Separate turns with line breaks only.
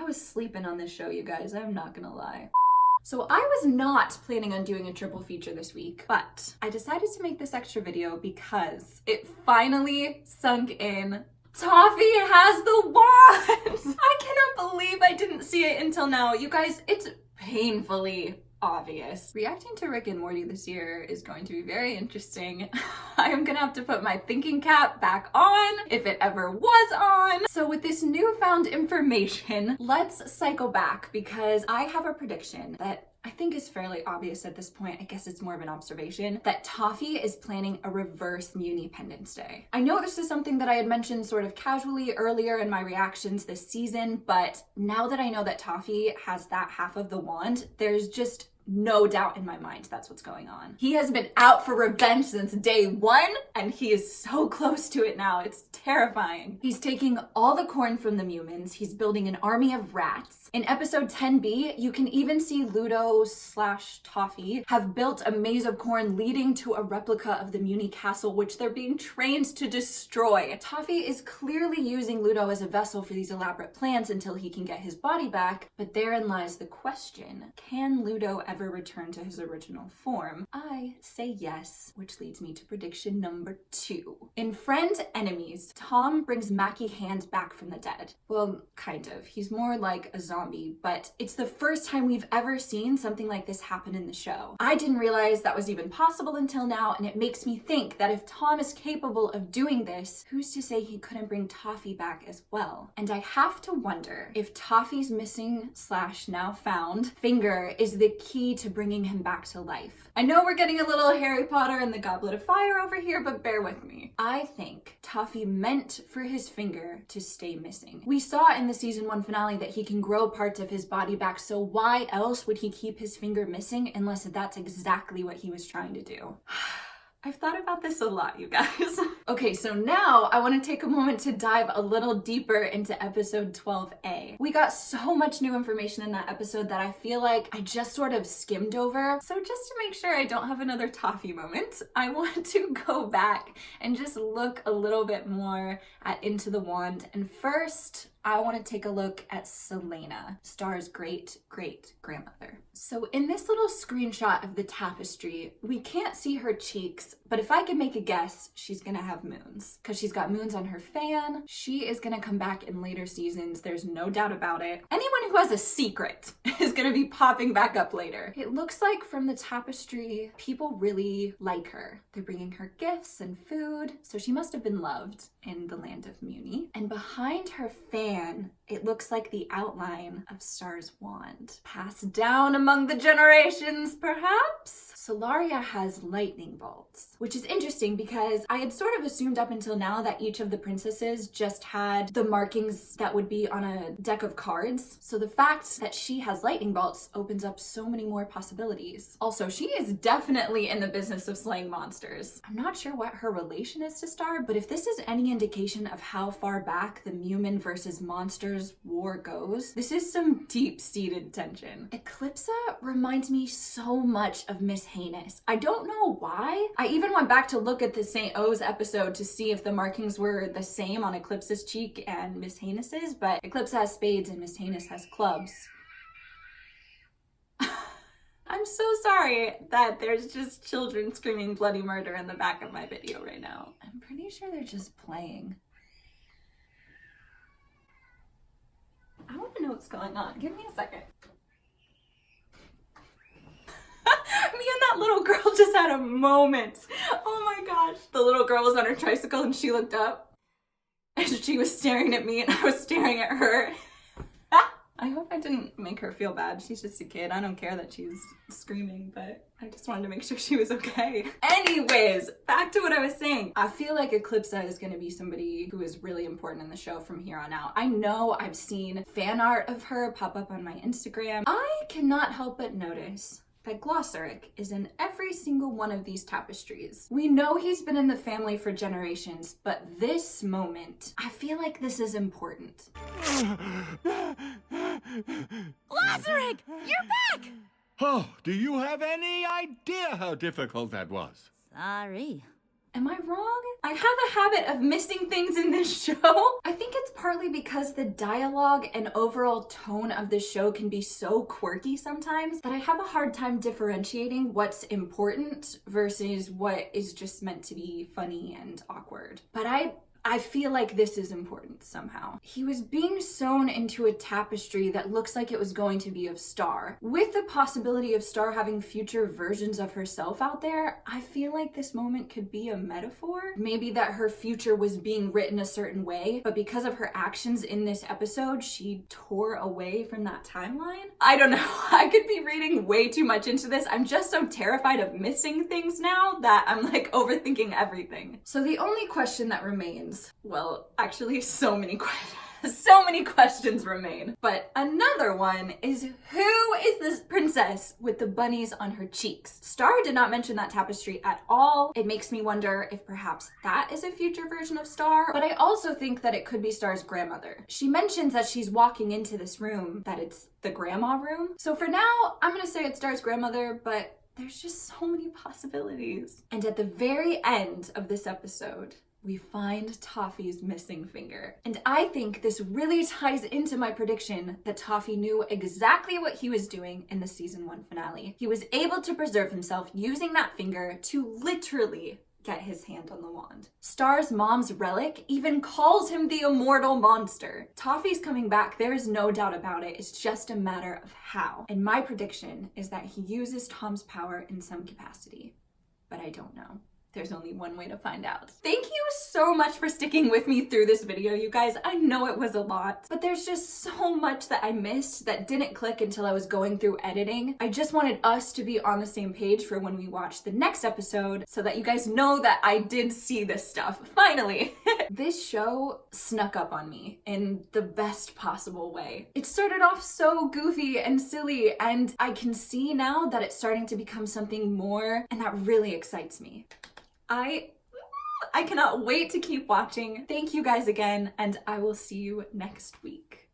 was sleeping on this show, you guys, I'm not gonna lie. So I was not planning on doing a triple feature this week, but I decided to make this extra video because it finally sunk in. Toffee has the wand! I cannot believe I didn't see it until now. You guys, it's painfully obvious. Reacting to Rick and Morty this year is going to be very interesting. I am gonna have to put my thinking cap back on, if it ever was on. So with this newfound information, let's cycle back because I have a prediction that I think is fairly obvious at this point. I guess it's more of an observation that Toffee is planning a reverse Muni-Pendants Day. I know this is something that I had mentioned sort of casually earlier in my reactions this season, but now that I know that Toffee has that half of the wand, there's just no doubt in my mind that's what's going on. He has been out for revenge since day one, and he is so close to it now. It's terrifying. He's taking all the corn from the humans. He's building an army of rats. In episode 10B, you can even see Ludo/Toffee have built a maze of corn leading to a replica of the Muni castle, which they're being trained to destroy. Toffee is clearly using Ludo as a vessel for these elaborate plans until he can get his body back, but therein lies the question, can Ludo ever return to his original form? I say yes, which leads me to prediction number 2. In Friend Enemies, Tom brings Mackie Hand back from the dead. Well, kind of. He's more like a zombie, but it's the first time we've ever seen something like this happen in the show. I didn't realize that was even possible until now, and it makes me think that if Tom is capable of doing this, who's to say he couldn't bring Toffee back as well? And I have to wonder if Toffee's missing / now found finger is the key to bringing him back to life. I know we're getting a little Harry Potter and the Goblet of Fire over here, but bear with me. I think Toffee meant for his finger to stay missing. We saw in the season 1 finale that he can grow parts of his body back, so why else would he keep his finger missing unless that's exactly what he was trying to do? I've thought about this a lot, you guys. Okay, so now I want to take a moment to dive a little deeper into episode 12A. We got so much new information in that episode that I feel like I just sort of skimmed over. So just to make sure I don't have another Toffee moment, I want to go back and just look a little bit more at Into the Wand. And first, I want to take a look at Selena, Star's great-great-grandmother. So in this little screenshot of the tapestry, we can't see her cheeks, but if I can make a guess, she's gonna have moons. Because she's got moons on her fan. She is gonna come back in later seasons, there's no doubt about it. Anyone who has a secret is gonna be popping back up later. It looks like from the tapestry, people really like her. They're bringing her gifts and food, so she must have been loved in the land of Muni. And behind her fan, it looks like the outline of Star's wand. Passed down among the generations, perhaps? Solaria has lightning bolts, which is interesting because I had sort of assumed up until now that each of the princesses just had the markings that would be on a deck of cards. So the fact that she has lightning bolts opens up so many more possibilities. Also, she is definitely in the business of slaying monsters. I'm not sure what her relation is to Star, but if this is any indication of how far back the human versus monsters war goes, this is some deep-seated tension. Eclipse reminds me so much of Miss Heinous. I don't know why. I even went back to look at the St. O's episode to see if the markings were the same on Eclipse's cheek and Miss Heinous', but Eclipse has spades and Miss Heinous has clubs. I'm so sorry that there's just children screaming bloody murder in the back of my video right now. I'm pretty sure they're just playing. I want to know what's going on. Give me a second. Me and that little girl just had a moment. Oh my gosh. The little girl was on her tricycle and she looked up and she was staring at me and I was staring at her. I hope I didn't make her feel bad. She's just a kid. I don't care that she's screaming, but I just wanted to make sure she was okay. Anyways, back to what I was saying. I feel like Eclipse is going to be somebody who is really important in the show from here on out. I know I've seen fan art of her pop up on my Instagram. I cannot help but notice that Glossaric is in every single one of these tapestries. We know he's been in the family for generations, but this moment, I feel like this is important.
Glossaric, you're back!
Oh, do you have any idea how difficult that was?
Sorry.
Am I wrong? I have a habit of missing things in this show. I think it's partly because the dialogue and overall tone of this show can be so quirky sometimes that I have a hard time differentiating what's important versus what is just meant to be funny and awkward. But I feel like this is important somehow. He was being sewn into a tapestry that looks like it was going to be of Star. With the possibility of Star having future versions of herself out there, I feel like this moment could be a metaphor. Maybe that her future was being written a certain way, but because of her actions in this episode, she tore away from that timeline. I don't know. I could be reading way too much into this. I'm just so terrified of missing things now that I'm like overthinking everything. So the only question that remains, well, actually so many questions remain. But another one is, who is this princess with the bunnies on her cheeks? Star did not mention that tapestry at all. It makes me wonder if perhaps that is a future version of Star, but I also think that it could be Star's grandmother. She mentions as she's walking into this room that it's the grandma room. So for now, I'm gonna say it's Star's grandmother, but there's just so many possibilities. And at the very end of this episode, we find Toffee's missing finger. And I think this really ties into my prediction that Toffee knew exactly what he was doing in the season 1 finale. He was able to preserve himself using that finger to literally get his hand on the wand. Star's mom's relic even calls him the immortal monster. Toffee's coming back, there is no doubt about it. It's just a matter of how. And my prediction is that he uses Tom's power in some capacity, but I don't know. There's only one way to find out. Thank you so much for sticking with me through this video, you guys. I know it was a lot, but there's just so much that I missed that didn't click until I was going through editing. I just wanted us to be on the same page for when we watch the next episode so that you guys know that I did see this stuff, finally. This show snuck up on me in the best possible way. It started off so goofy and silly, and I can see now that it's starting to become something more, and that really excites me. I cannot wait to keep watching. Thank you guys again, and I will see you next week.